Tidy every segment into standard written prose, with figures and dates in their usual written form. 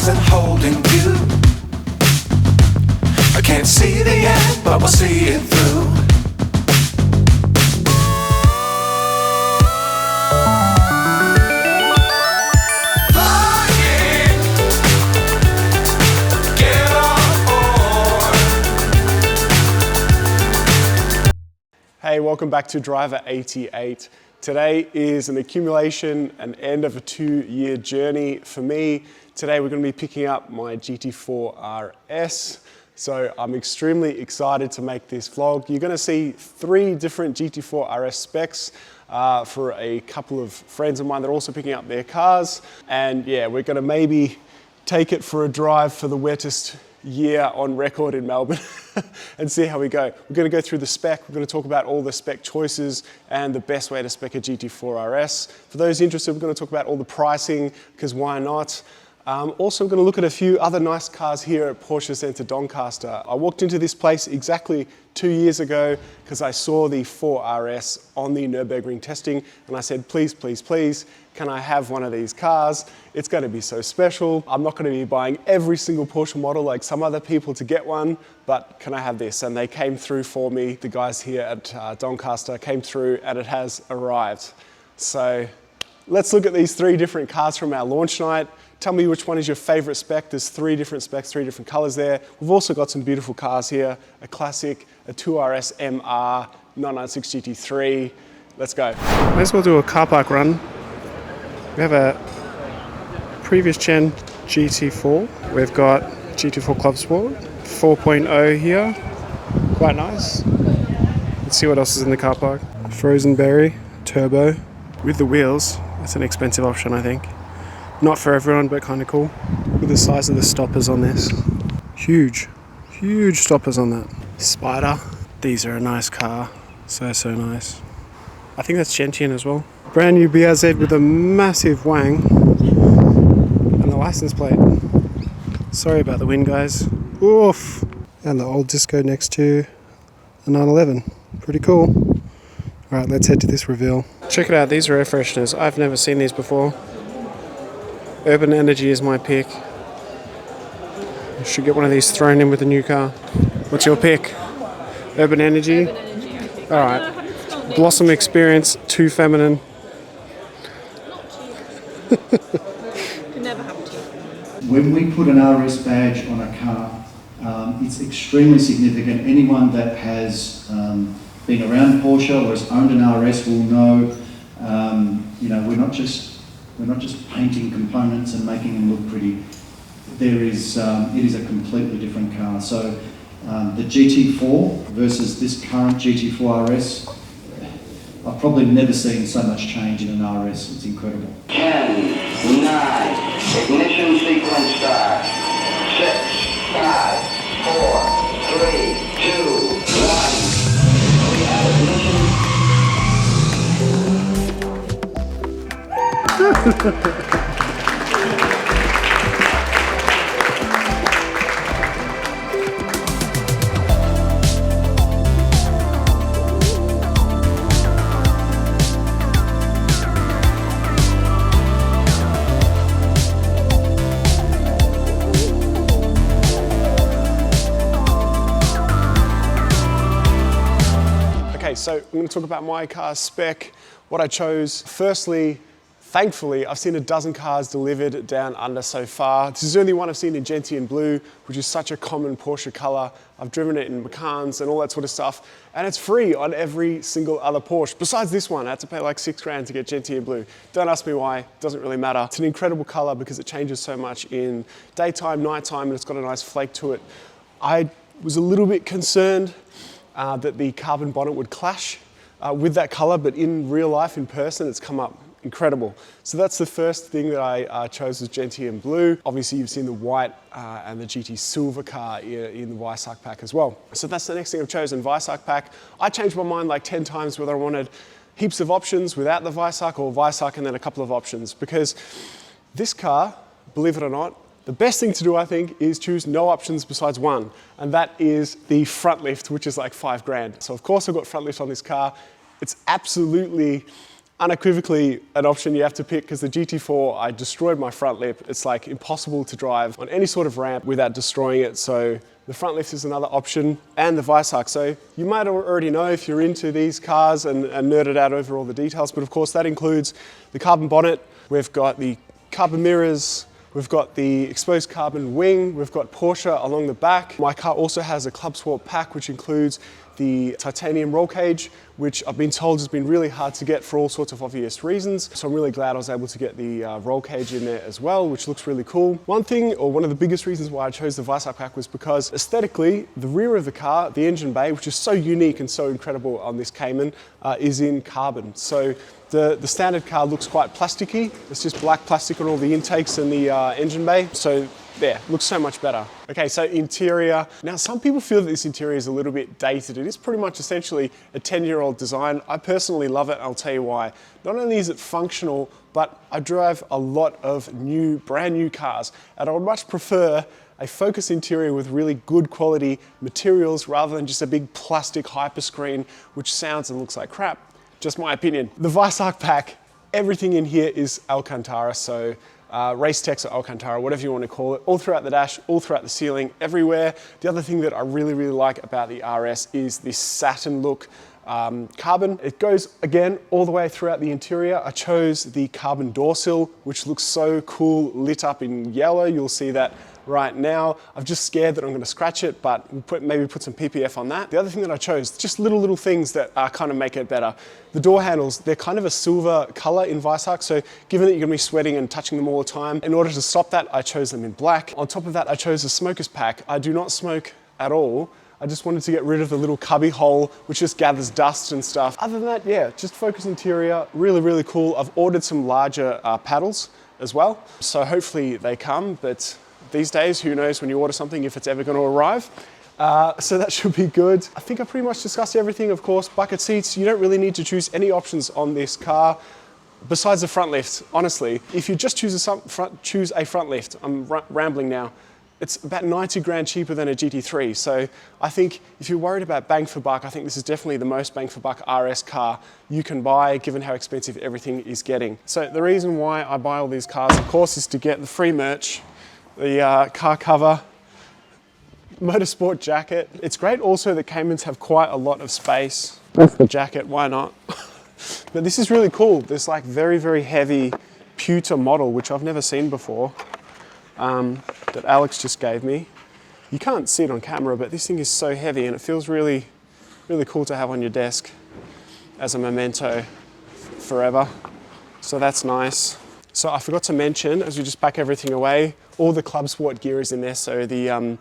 wasn't holding you. I can't see the end, but we'll see it through. Hey, welcome back to Driver 88. Today is an accumulation and end of a 2-year journey for me. Today we're going to be picking up my GT4RS. So I'm extremely excited to make this vlog. You're going to see 3 different GT4RS specs for a couple of friends of mine that are also picking up their cars. And yeah, we're going to maybe take it for a drive for the wettest year on record in Melbourne and see how we go. We're going to go through the spec. We're going to talk about all the spec choices and the best way to spec a GT4RS. For those interested, we're going to talk about all the pricing, because why not? Also, I'm going to look at a few other nice cars here at Porsche Centre Doncaster. I walked into this place exactly 2 years ago because I saw the 4RS on the Nürburgring testing and I said, please, please, please, can I have one of these cars? It's going to be so special. I'm not going to be buying every single Porsche model like some other people to get one, but can I have this? And they came through for me. The guys here at Doncaster came through and it has arrived. So let's look at these 3 different cars from our launch night. Tell me which one is your favorite spec. There's 3 different specs, 3 different colors there. We've also got some beautiful cars here, a classic, a 2RS MR, 996 GT3. Let's go. Might as well do a car park run. We have a previous gen GT4. We've got GT4 Club Sport, 4.0 here. Quite nice. Let's see what else is in the car park. Frozen Berry, turbo. With the wheels, that's an expensive option, I think. Not for everyone, but kind of cool. Look at the size of the stoppers on this. Huge, huge stoppers on that. Spider. These are a nice car. So, so nice. I think that's Gentian as well. Brand new BRZ with a massive wang. And the license plate. Sorry about the wind, guys. Oof. And the old disco next to the 911. Pretty cool. Alright, let's head to this reveal. Check it out, these are air fresheners. I've never seen these before. Urban Energy is my pick. I should get one of these thrown in with the new car. What's your pick? Urban Energy? Urban Energy, I think. Alright. Blossom Experience, too feminine. Not too. Could never have too. When we put an RS badge on a car, it's extremely significant. Anyone that has been around Porsche or has owned an RS will know, you know, we're not just painting components and making them look pretty. It is a completely different car. So the GT4 versus this current GT4RS, I've probably never seen so much change in an RS. It's incredible. 10, 9, ignition sequence start. 6, 5, 4, 3, 2, 1. We have ignition. Okay, so I'm going to talk about my car spec, what I chose. Firstly, thankfully, I've seen a dozen cars delivered down under so far. This is the only one I've seen in Gentian blue, which is such a common Porsche color. I've driven it in Macans and all that sort of stuff, and it's free on every single other Porsche. Besides this one, I had to pay like $6,000 to get Gentian blue. Don't ask me why, it doesn't really matter. It's an incredible color because it changes so much in daytime, nighttime, and it's got a nice flake to it. I was a little bit concerned that the carbon bonnet would clash with that color, but in real life, in person, it's come up incredible. So that's the first thing that I chose was Gentian blue. Obviously you've seen the white and the GT silver car in the Weissach pack as well. So that's the next thing I've chosen, Weissach pack. I changed my mind like 10 times whether I wanted heaps of options without the Weissach or Weissach and then a couple of options, because this car, believe it or not, the best thing to do, I think, is choose no options besides one, and that is the front lift, which is like $5,000. So of course I've got front lift on this car. It's absolutely unequivocally an option you have to pick, because the GT4, I destroyed my front lip. It's like impossible to drive on any sort of ramp without destroying it. So the front lift is another option, and the Weissach. So you might already know if you're into these cars and nerded out over all the details, but of course that includes the carbon bonnet. We've got the carbon mirrors, we've got the exposed carbon wing, we've got Porsche along the back. My car also has a club swap pack, which includes the titanium roll cage, which I've been told has been really hard to get for all sorts of obvious reasons. So I'm really glad I was able to get the roll cage in there as well, which looks really cool. One thing, or one of the biggest reasons why I chose the Weissach pack, was because aesthetically, the rear of the car, the engine bay, which is so unique and so incredible on this Cayman, is in carbon. So the standard car looks quite plasticky. It's just black plastic on all the intakes and the engine bay. So there, looks so much better. Okay, so interior. Now, some people feel that this interior is a little bit dated. It is pretty much essentially a 10-year-old design. I personally love it, and I'll tell you why. Not only is it functional, but I drive a lot of brand new cars, and I would much prefer a Focus interior with really good quality materials rather than just a big plastic hyperscreen, which sounds and looks like crap. Just my opinion. The Weissach pack, everything in here is Alcantara, so race text or Alcantara, whatever you want to call it, all throughout the dash, all throughout the ceiling, everywhere. The other thing that I really, really like about the RS is this satin look carbon. It goes, again, all the way throughout the interior. I chose the carbon door sill, which looks so cool, lit up in yellow. You'll see that right now. I'm just scared that I'm going to scratch it, but maybe put some PPF on that. The other thing that I chose, just little things that kind of make it better. The door handles, they're kind of a silver color in Weissach, so given that you're going to be sweating and touching them all the time, in order to stop that, I chose them in black. On top of that, I chose a smoker's pack. I do not smoke at all. I just wanted to get rid of the little cubby hole, which just gathers dust and stuff. Other than that, yeah, just Focus interior, really, really cool. I've ordered some larger paddles as well, so hopefully they come, but these days, who knows when you order something if it's ever going to arrive. So that should be good. I think I pretty much discussed everything. Of course, bucket seats, you don't really need to choose any options on this car besides the front lift. Honestly, if you just choose a front lift, I'm rambling now, it's about 90 grand cheaper than a GT3. So I think if you're worried about bang for buck, I think this is definitely the most bang for buck RS car you can buy, given how expensive everything is getting. So the reason why I buy all these cars, of course, is to get the free merch, the car cover, motorsport jacket. It's great also that Caymans have quite a lot of space. That's the jacket, why not? But this is really cool. This like very, very heavy pewter model, which I've never seen before, that Alex just gave me. You can't see it on camera, but this thing is so heavy and it feels really, really cool to have on your desk as a memento forever. So that's nice. So I forgot to mention, as we just pack everything away, all the Club Sport gear is in there, so the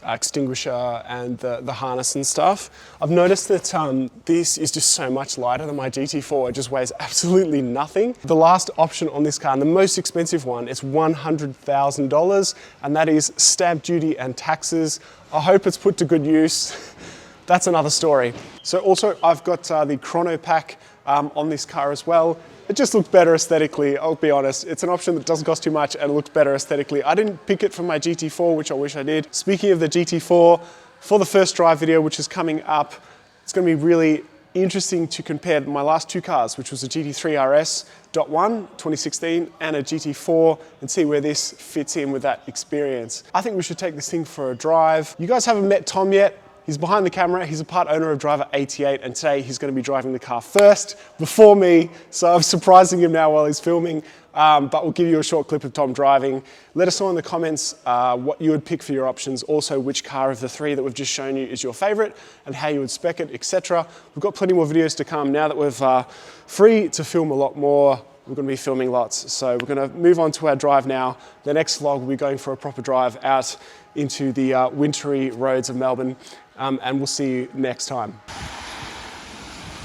extinguisher and the harness and stuff. I've noticed that this is just so much lighter than my GT4. It just weighs absolutely nothing. The last option on this car, and the most expensive one, is $100,000, and that is stamp duty and taxes. I hope it's put to good use. That's another story. So also I've got the chrono pack on this car as well. It just looks better aesthetically, I'll be honest. It's an option that doesn't cost too much and it looks better aesthetically. I didn't pick it for my GT4, which I wish I did. Speaking of the GT4, for the first drive video, which is coming up, it's going to be really interesting to compare my last two cars, which was a GT4RS .1 2016 and a GT4, and see where this fits in with that experience. I think we should take this thing for a drive. You guys haven't met Tom yet. He's behind the camera, he's a part owner of Driver 88, and today he's going to be driving the car first, before me, so I'm surprising him now while he's filming, but we'll give you a short clip of Tom driving. Let us know in the comments what you would pick for your options, also which car of the three that we've just shown you is your favourite, and how you would spec it, etc. We've got plenty more videos to come now that we're free to film a lot more. We're going to be filming lots, so we're going to move on to our drive now. The next vlog will be going for a proper drive out into the wintry roads of Melbourne, and we'll see you next time.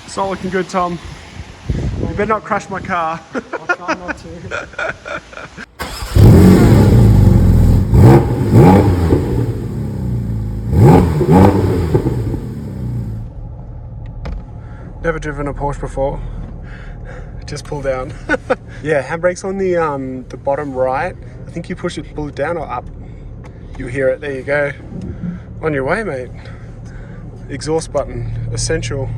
It's not looking good, Tom. You better not crash my car. I'll try not to. Never driven a Porsche before. Just pull down. Yeah, handbrake's on the bottom right. I think you pull it down or up. You'll hear it, there you go. On your way, mate. Exhaust button, essential.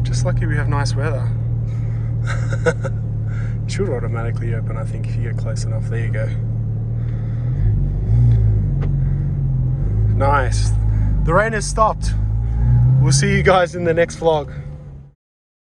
Just Just lucky we have nice weather. It should automatically open, I think, if you get close enough. There you go. Nice. The rain has stopped. We'll see you guys in the next vlog.